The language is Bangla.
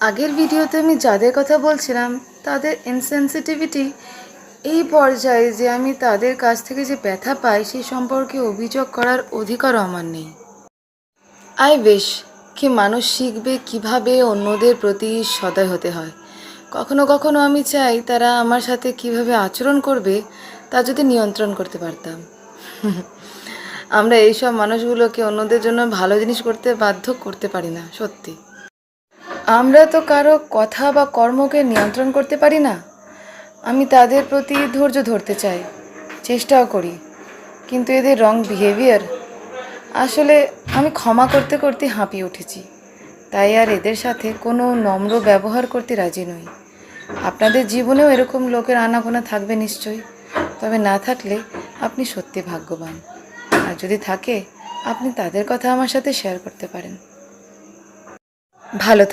আগের ভিডিওতে আমি যাদের কথা বলছিলাম তাদের ইনসেনসিটিভিটি এই পর্যায়ে যে আমি তাদের কাছ থেকে যে ব্যথা পাই সেই সম্পর্কে অভিযোগ করার অধিকারও আমার নেই। আই উইশ কি মানুষ শিখবে কিভাবে অন্যদের প্রতি সদয় হতে হয়। কখনো কখনো আমি চাই তারা আমার সাথে কিভাবে আচরণ করবে তা যদি নিয়ন্ত্রণ করতে পারতাম। আমরা এইসব মানুষগুলোকে অন্যদের জন্য ভালো জিনিস করতে বাধ্য করতে পারি না। সত্যি আমরা তো কারো কথা বা কর্মকে নিয়ন্ত্রণ করতে পারি না। আমি তাদের প্রতি ধৈর্য ধরতে চাই, চেষ্টাও করি, কিন্তু এদের রং বিহেভিয়ার আসলে আমি ক্ষমা করতে করতে হাঁপিয়ে উঠেছি। তাই আর এদের সাথে কোনো নম্র ব্যবহার করতে রাজি নই। আপনাদের জীবনেও এরকম লোকের আনাগোনা থাকবে নিশ্চয়ই। তবে না থাকলে আপনি সত্যি ভাগ্যবান। আর যদি থাকে আপনি তাদের কথা আমার সাথে শেয়ার করতে পারেন। ভালো